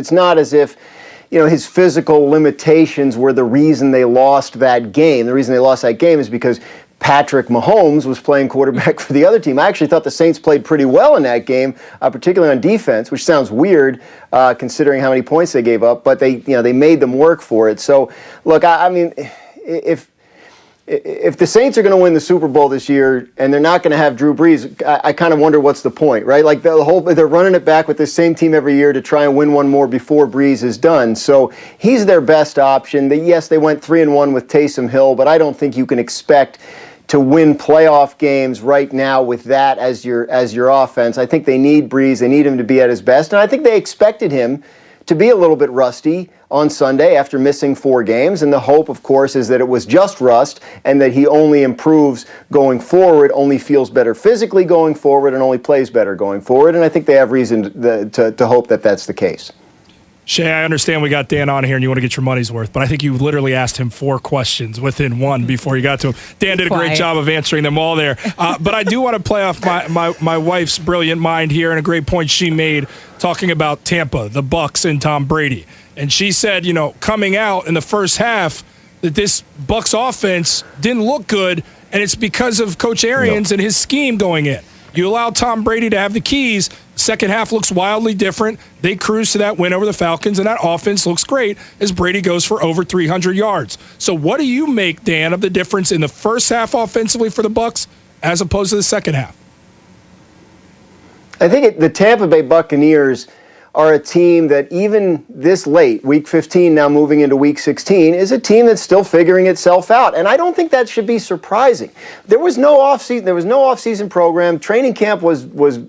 It's not as if, his physical limitations were the reason they lost that game. The reason they lost that game is because Patrick Mahomes was playing quarterback for the other team. I actually thought the Saints played pretty well in that game, particularly on defense, which sounds weird considering how many points they gave up, but they made them work for it. So, look, I mean, if the Saints are going to win the Super Bowl this year and they're not going to have Drew Brees, I kind of wonder what's the point, right? Like they're running it back with the same team every year to try and win one more before Brees is done. So he's their best option. Yes, they went 3-1 with Taysom Hill, but I don't think you can expect to win playoff games right now with that as your offense. I think they need Brees. They need him to be at his best, and I think they expected him to be a little bit rusty on Sunday after missing 4 games. And the hope, of course, is that it was just rust and that he only improves going forward, only feels better physically going forward, and only plays better going forward. And I think they have reason to hope that that's the case. Shay, I understand we got Dan on here and you want to get your money's worth, but I think you literally asked him 4 questions within one before you got to him. Dan did a great job of answering them all there. But I do want to play off my wife's brilliant mind here and a great point she made talking about Tampa, the Bucs, and Tom Brady. And she said, coming out in the first half that this Bucs offense didn't look good, and it's because of Coach Arians and his scheme going in. You allow Tom Brady to have the keys. Second half looks wildly different. They cruise to that win over the Falcons, and that offense looks great as Brady goes for over 300 yards. So what do you make, Dan, of the difference in the first half offensively for the Bucs as opposed to the second half? I think the Tampa Bay Buccaneers are a team that even this late, week 15 now moving into week 16, is a team that's still figuring itself out. And I don't think that should be surprising. There was no off-season program. Training camp was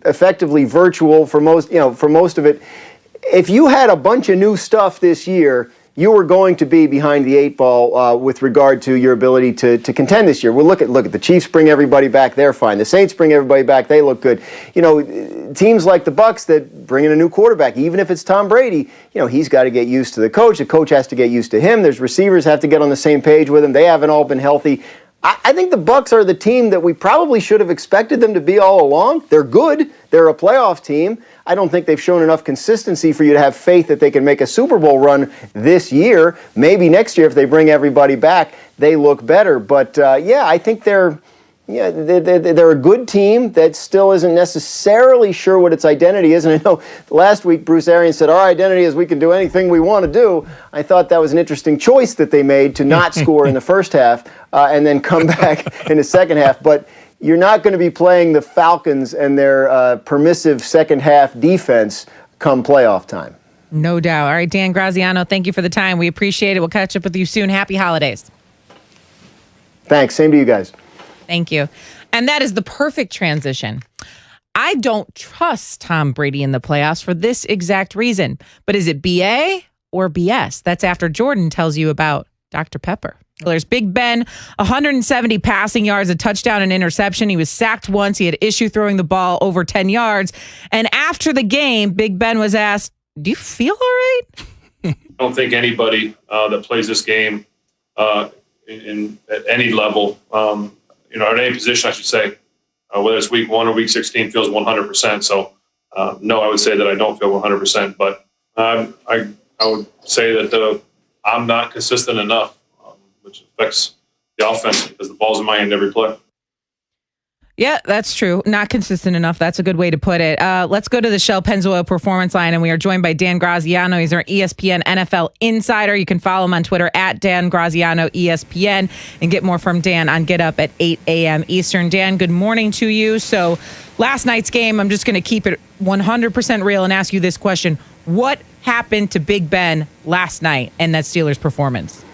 effectively virtual for most of it. If you had a bunch of new stuff this year, you were going to be behind the 8 ball with regard to your ability to contend this year. Well, look at the Chiefs bring everybody back, they're fine. The Saints bring everybody back, they look good. Teams like the Bucs that bring in a new quarterback, even if it's Tom Brady, he's got to get used to the coach has to get used to him. There's receivers have to get on the same page with him. They haven't all been healthy. I think the Bucs are the team that we probably should have expected them to be all along. They're good. They're a playoff team. I don't think they've shown enough consistency for you to have faith that they can make a Super Bowl run this year. Maybe next year, if they bring everybody back, they look better. But I think they're a good team that still isn't necessarily sure what its identity is. And I know last week Bruce Arians said, our identity is we can do anything we want to do. I thought that was an interesting choice that they made to not score in the first half and then come back in the second half. But you're not going to be playing the Falcons and their permissive second half defense come playoff time. No doubt. All right, Dan Graziano, thank you for the time. We appreciate it. We'll catch up with you soon. Happy holidays. Thanks. Same to you guys. Thank you. And that is the perfect transition. I don't trust Tom Brady in the playoffs for this exact reason. But is it BA or BS? That's after Jordan tells you about Dr. Pepper. There's Big Ben, 170 passing yards, a touchdown and interception. He was sacked once. He had issue throwing the ball over 10 yards. And after the game, Big Ben was asked, do you feel all right? I don't think anybody that plays this game at any level, at any position, I should say, whether it's week 1 or week 16, feels 100%. So, no, I would say that I don't feel 100%. But I would say that I'm not consistent enough, which affects the offense because the ball's in my hand every play. Yeah, that's true. Not consistent enough. That's a good way to put it. Let's go to the Shell Pennzoil Performance Line, and we are joined by Dan Graziano. He's our ESPN NFL insider. You can follow him on Twitter at Dan Graziano ESPN and get more from Dan on Get Up at 8 a.m. Eastern. Dan, good morning to you. So last night's game, I'm just going to keep it 100% real and ask you this question. What happened to Big Ben last night and that Steelers performance?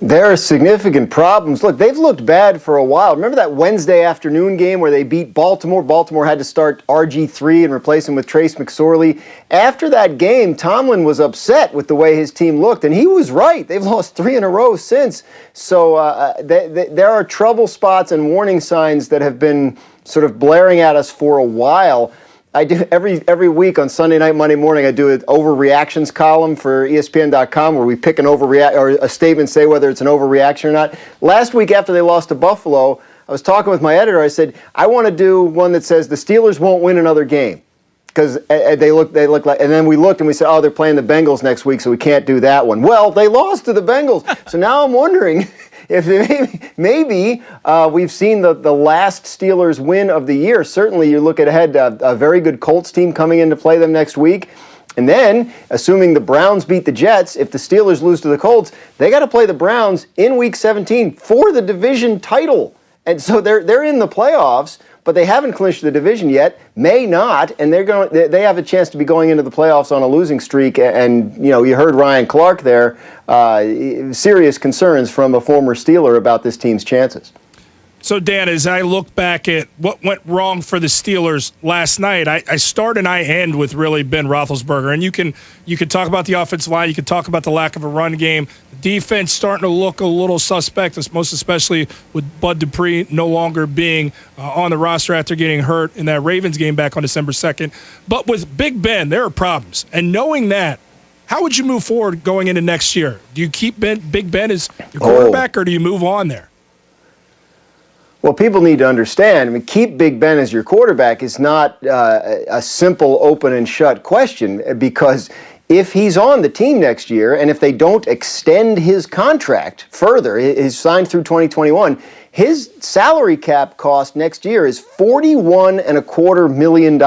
There are significant problems. Look, they've looked bad for a while. Remember that Wednesday afternoon game where they beat Baltimore? Baltimore had to start RG3 and replace him with Trace McSorley. After that game, Tomlin was upset with the way his team looked, and he was right. They've lost 3 in a row since. So there are trouble spots and warning signs that have been sort of blaring at us for a while. I do every week on Sunday night, Monday morning, I do an overreactions column for ESPN.com where we pick an or a statement, say whether it's an overreaction or not. Last week after they lost to Buffalo, I was talking with my editor. I said, I want to do one that says the Steelers won't win another game. because they look like, and then we looked and we said, oh, they're playing the Bengals next week, so we can't do that one. Well, they lost to the Bengals, so now I'm wondering if maybe we've seen the last Steelers win of the year. Certainly, you look ahead, a very good Colts team coming in to play them next week. And then, assuming the Browns beat the Jets, if the Steelers lose to the Colts, they got to play the Browns in Week 17 for the division title. And so they're in the playoffs, but they haven't clinched the division yet. May not, and they have a chance to be going into the playoffs on a losing streak. And you heard Ryan Clark there, serious concerns from a former Steeler about this team's chances. So, Dan, as I look back at what went wrong for the Steelers last night, I start and I end with really Ben Roethlisberger. And you can talk about the offensive line. You can talk about the lack of a run game. The defense starting to look a little suspect, most especially with Bud Dupree no longer being on the roster after getting hurt in that Ravens game back on December 2nd. But with Big Ben, there are problems. And knowing that, how would you move forward going into next year? Do you keep Big Ben as your quarterback, or do you move on there? Well, people need to understand, keep Big Ben as your quarterback is not a simple open and shut question, because if he's on the team next year and if they don't extend his contract further, he's signed through 2021, his salary cap cost next year is $41.25 million.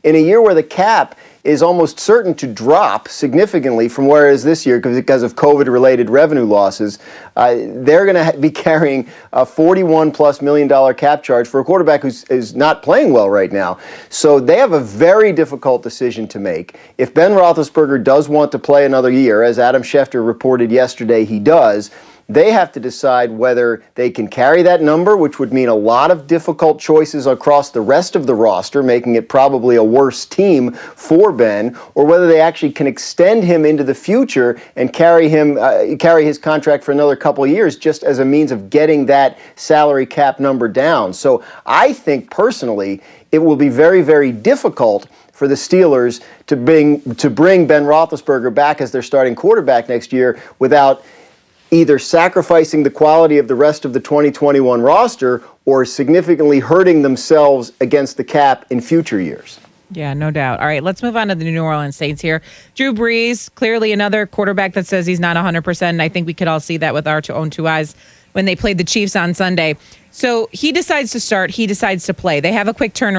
In a year where the cap is almost certain to drop significantly from where it is this year because of COVID-related revenue losses, they're going to be carrying a $41+ million cap charge for a quarterback who's not playing well right now. So they have a very difficult decision to make. If Ben Roethlisberger does want to play another year, as Adam Schefter reported yesterday he does, they have to decide whether they can carry that number, which would mean a lot of difficult choices across the rest of the roster, making it probably a worse team for Ben, or whether they actually can extend him into the future and carry his contract for another couple of years just as a means of getting that salary cap number down. So I think personally it will be very, very difficult for the Steelers to bring Ben Roethlisberger back as their starting quarterback next year without either sacrificing the quality of the rest of the 2021 roster or significantly hurting themselves against the cap in future years. Yeah, no doubt. All right, let's move on to the New Orleans Saints here. Drew Brees, clearly another quarterback that says he's not 100%, and I think we could all see that with our own two eyes when they played the Chiefs on Sunday. So he decides to start, he decides to play. They have a quick turnaround.